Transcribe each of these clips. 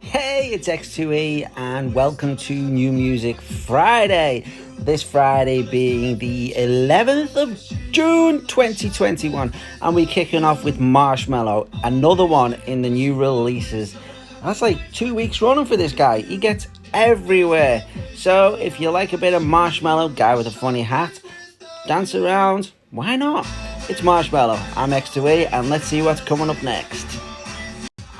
Hey, it's X2E and welcome to New Music Friday. This Friday being the 11th of June 2021, and we're kicking off with Marshmello, another one in the new releases. That's like 2 weeks running for this guy. He gets everywhere. So if you like a bit of Marshmello, guy with a funny hat, dance around, why not? It's Marshmello. I'm X2E and let's see what's coming up next.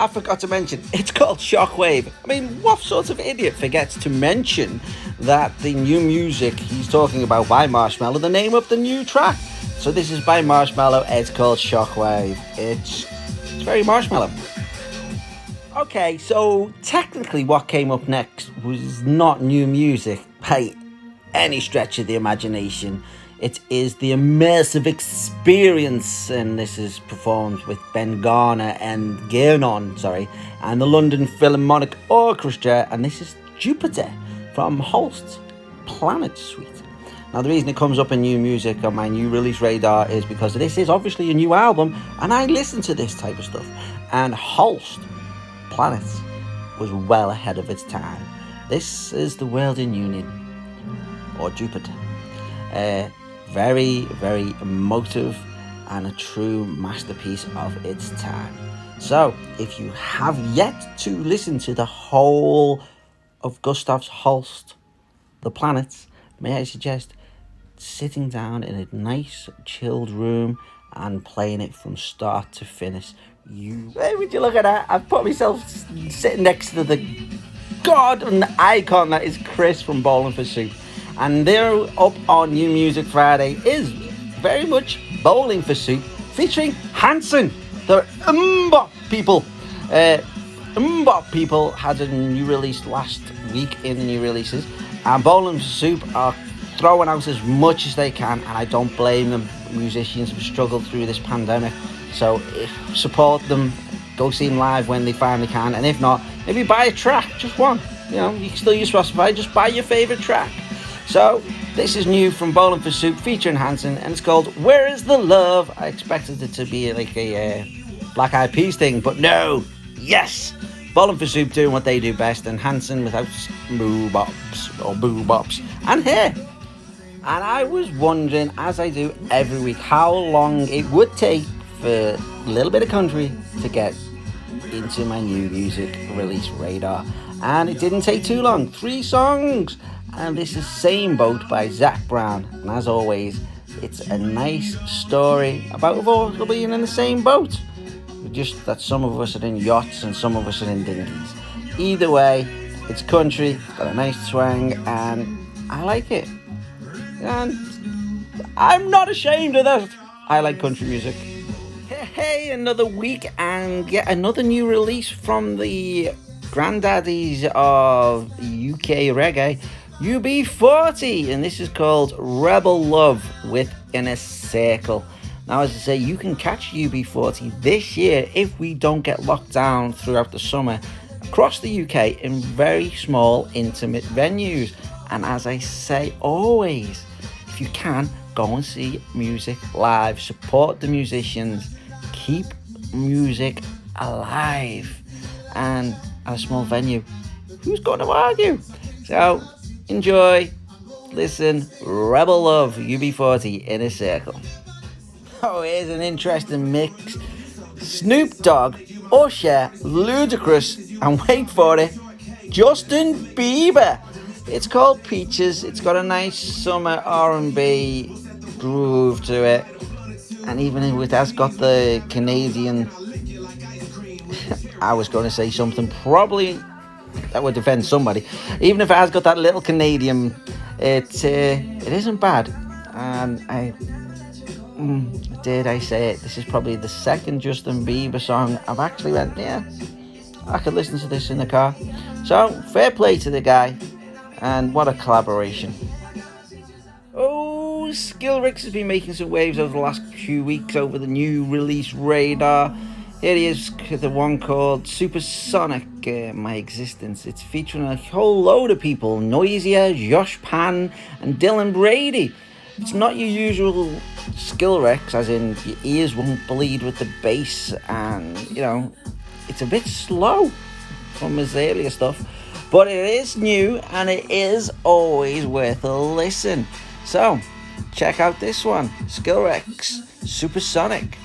I forgot to mention, it's called Shockwave. I mean, what sort of idiot forgets to mention that the new music he's talking about by Marshmello, the name of the new track? So this is by Marshmello, it's called Shockwave. It's very Marshmello. Okay, so technically what came up next was not new music by any stretch of the imagination. It is the immersive experience, and this is performed with Ben Garner and Gernon, and the London Philharmonic Orchestra, and this is Jupiter from Holst's Planet Suite. Now, the reason it comes up in new music on my new release radar is because this is obviously a new album, and I listen to this type of stuff, and Holst Planets was well ahead of its time. This is the World in Union, or Jupiter. Very, very emotive and a true masterpiece of its time. So, if you have yet to listen to the whole of Gustav Holst, The Planets, may I suggest sitting down in a nice chilled room and playing it from start to finish. Hey, would you look at that? I've put myself sitting next to the god and the icon that is Chris from Bowling for Soup. And they're up on New Music Friday is very much Bowling for Soup, featuring Hanson, the Mbop people. Mbop people had a new release last week in the new releases, and Bowling for Soup are throwing out as much as they can, and I don't blame them. Musicians have struggled through this pandemic, so support them, go see them live when they finally can, and if not, maybe buy a track, just one. You know, you can still use Spotify, just buy your favourite track. So, this is new from Bowling for Soup featuring Hanson, and it's called Where Is the Love? I expected it to be like a Black Eyed Peas thing, but no, yes! Bowling for Soup doing what they do best, and Hanson without boo-bops and hair. And I was wondering, as I do every week, how long it would take for a little bit of country to get into my new music release radar. And it didn't take too long, 3 songs! And this is Same Boat by Zach Brown, and as always, it's a nice story about us all being in the same boat, just that some of us are in yachts and some of us are in dinghies. Either way, it's country, it's got a nice twang, and I like it, and I'm not ashamed of that. I like country music. Hey, another week and yet another new release from the granddaddies of UK reggae, UB40, and this is called Rebel Love with Inner Circle. Now, as I say, you can catch UB40 this year if we don't get locked down throughout the summer across the UK in very small, intimate venues. And as I say always, if you can, go and see music live, support the musicians, keep music alive. And at a small venue, who's going to argue? So, enjoy, listen, Rebel Love, UB40, Inner Circle. Oh, here's an interesting mix. Snoop Dogg, Usher, Ludacris, and wait for it, Justin Bieber. It's called Peaches. It's got a nice summer R&B groove to it. And even if it has got the Canadian... I was going to say something probably that would offend somebody. Even if it has got that little Canadian, it isn't bad. And did I say it? This is probably the second Justin Bieber song I've actually went, yeah, I could listen to this in the car. So, fair play to the guy. And what a collaboration. Oh, Skillrix has been making some waves over the last few weeks over the new release radar. Here he is, the one called Supersonic, My Existence. It's featuring a whole load of people. Noisia, Josh Pan, and Dylan Brady. It's not your usual Skillrix, as in your ears won't bleed with the bass, and, you know, it's a bit slow. from his earlier stuff. But it is new and it is always worth a listen. So, check out this one, Skillrex, Supersonic.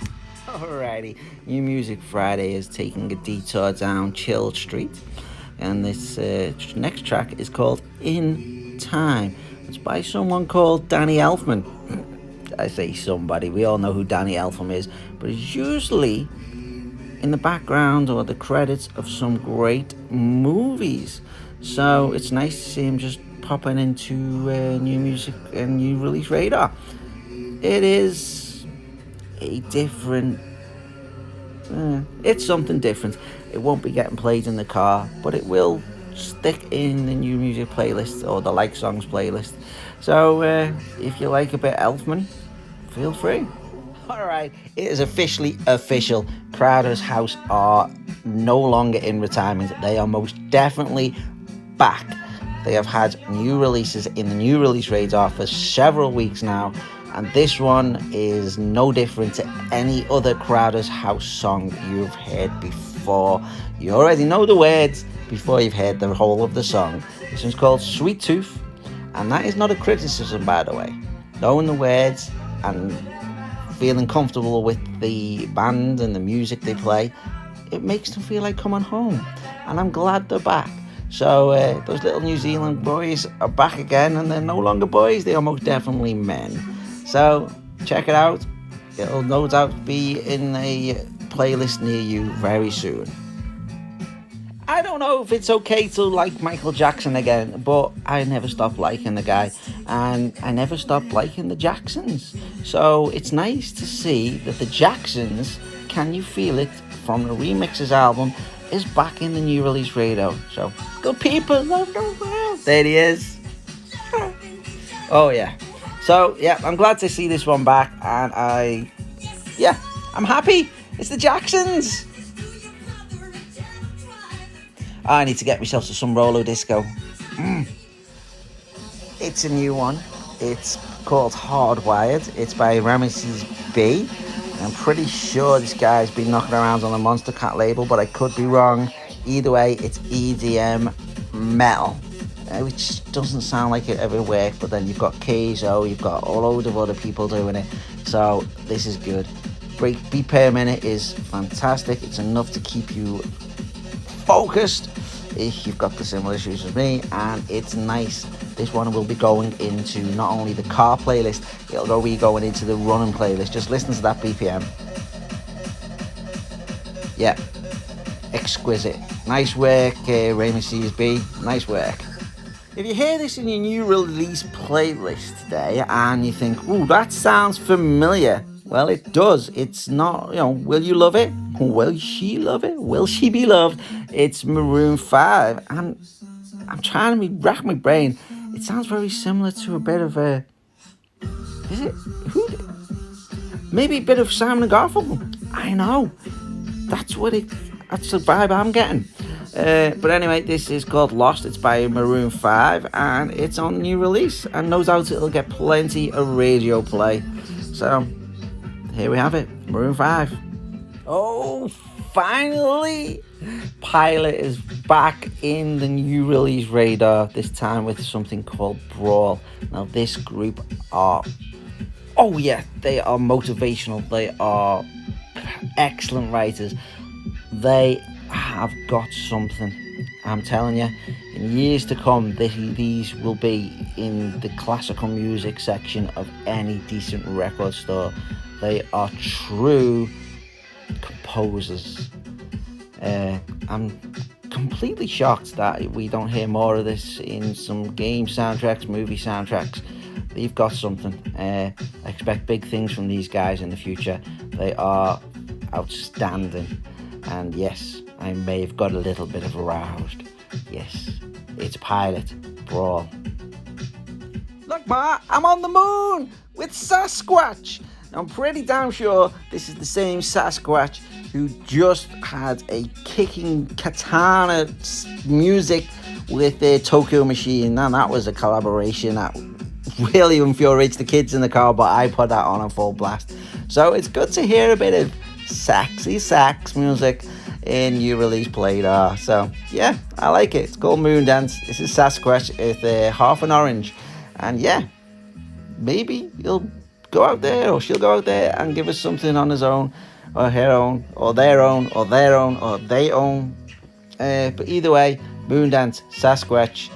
Alrighty, New Music Friday is taking a detour down Chill Street. And this next track is called In Time. It's by someone called Danny Elfman. I say somebody, we all know who Danny Elfman is, but he's usually in the background or the credits of some great movies. So it's nice to see him just popping into new music and new release radar. It is a different... it's something different. It won't be getting played in the car, but it will stick in the new music playlist or the like songs playlist. So if you like a bit Elfman, feel free. Alright, it is officially official. Crowder's House are no longer in retirement. They are most definitely back. They have had new releases in the new release radar for several weeks now, and this one is no different to any other Crowder's House song you've heard before. You already know the words before you've heard the whole of the song. This one's called Sweet Tooth, and that is not a criticism, by the way. Knowing the words and feeling comfortable with the band and the music they play, it makes them feel like coming home, and I'm glad they're back. So those little New Zealand boys are back again, and they're no longer boys, they are most definitely men. So check it out. It'll no doubt be in a playlist near you very soon. I don't know if it's okay to like Michael Jackson again, but I never stopped liking the guy, and I never stopped liking the Jacksons. So it's nice to see that the Jacksons, Can You Feel It, from the Remixes album, is back in the new release radio. So, good people love the world. There he is. Oh yeah. So yeah, I'm glad to see this one back, and I'm happy. It's the Jacksons. I need to get myself to some Rolo Disco. It's a new one. It's called Hardwired. It's by Ramesses B. I'm pretty sure this guy's been knocking around on the Monster Cat label, but I could be wrong. Either way, it's EDM metal, which doesn't sound like it ever worked, but then you've got Keizo, you've got a load of other people doing it, so this is good. Beat per minute is fantastic. It's enough to keep you focused if you've got the similar issues as me, and it's nice. This one will be going into not only the car playlist, it'll be going into the running playlist. Just listen to that BPM. Yeah, exquisite. Nice work, Ramesses B. Nice work. If you hear this in your new release playlist today and you think, ooh, that sounds familiar, well, it does. It's not, will you love it? Will she love it? Will she be loved? It's Maroon 5. And I'm trying to rack my brain. It sounds very similar to a bit of a... Is it? Maybe a bit of Simon & Garfunkel. I know. That's the vibe I'm getting. But anyway, this is called Lost. It's by Maroon 5, and it's on new release, and no doubt it'll get plenty of radio play. So here we have it, Maroon 5. Oh, finally, Pylot is back in the new release radar, this time with something called Brawl. Now this group are, they are motivational, they are excellent writers, they have got something. I'm telling you, in years to come, these will be in the classical music section of any decent record store. They are true composers. I'm completely shocked that we don't hear more of this in some game soundtracks, movie soundtracks. They've got something. I expect big things from these guys in the future. They are outstanding. And yes, I may have got a little bit of aroused. Yes, it's Pylot, Brawl. Look, Ma, I'm on the moon with Sasquatch. I'm pretty damn sure this is the same Sasquatch who just had a kicking katana music with their Tokyo Machine, and that was a collaboration that really infuriates the kids in the car, but I put that on full blast. So it's good to hear a bit of sexy sax music in new release Playda. So yeah, I like it. It's called Moondance. This is Sasquatch. It's half an orange, and yeah, maybe he'll go out there, or she'll go out there and give us something on his own, or her own, or their own, or their own, or they own. But either way, Moondance, Sasquatch,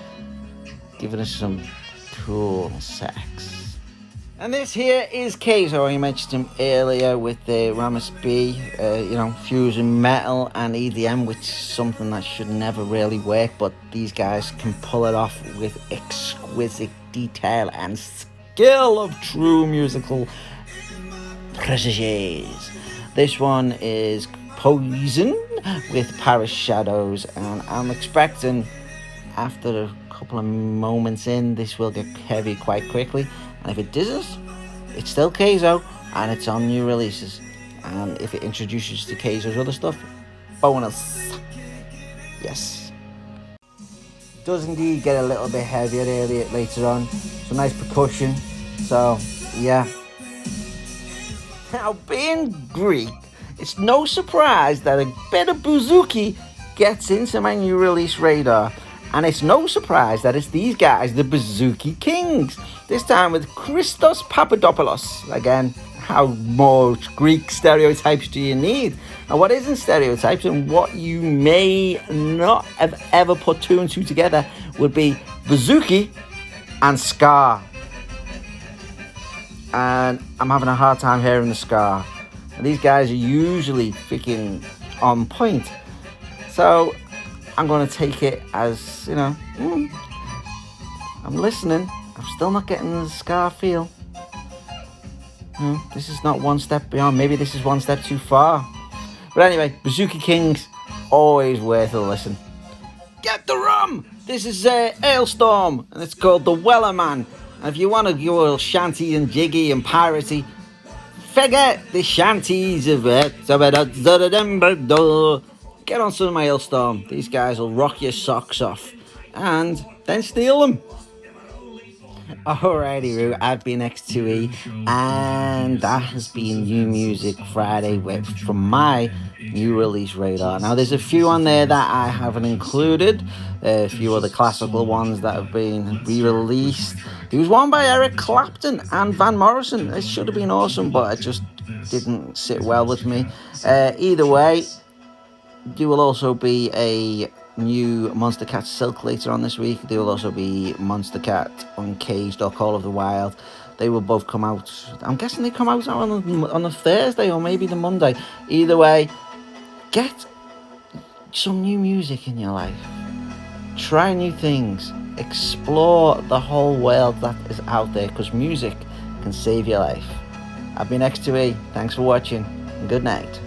giving us some cool sex. And this here is Keizo. I mentioned him earlier with the Ramus B, fusing metal and EDM, which is something that should never really work, but these guys can pull it off with exquisite detail and skill of true musical precisions. This one is Poison with Paris Shadows, and I'm expecting after a couple of moments in, this will get heavy quite quickly. And if it doesn't, it's still Keizo, and it's on new releases. And if it introduces to Keizo's other stuff, bonus. Yes. It does indeed get a little bit heavier later on. Some nice percussion. So, yeah. Now, being Greek, it's no surprise that a bit of Buzuki gets into my new release radar. And it's no surprise that it's these guys, the Buzuki Kings. This time with Christos Papadopoulos. Again, how more Greek stereotypes do you need? And what isn't stereotypes, and what you may not have ever put two and two together, would be Buzuki and ska. And I'm having a hard time hearing the ska. And these guys are usually freaking on point. So I'm going to take it as, I'm listening. I'm still not getting the ska feel. This is not one step beyond. Maybe this is one step too far. But anyway, Buzuki Kings, always worth a listen. Get the rum! This is Ailstorm, and it's called the Wella Man. And if you want to go all shanty and jiggy and piratey, forget the shanties of it. Get on some Ailstorm. These guys will rock your socks off. And then steal them. Alrighty, Roo, I've been X2E, and that has been New Music Friday from my new release radar. Now, there's a few on there that I haven't included, a few other classical ones that have been re-released. There was one by Eric Clapton and Van Morrison. It should have been awesome, but it just didn't sit well with me. Either way, there will also be a new Monster Cat Silk later on this week. There will also be Monster Cat Uncaged or Call of the Wild. They will both come out. I'm guessing they come out on the Thursday or maybe the Monday. Either way, get some new music in your life. Try new things. Explore the whole world that is out there, because music can save your life. I've been X2E. Thanks for watching, and good night.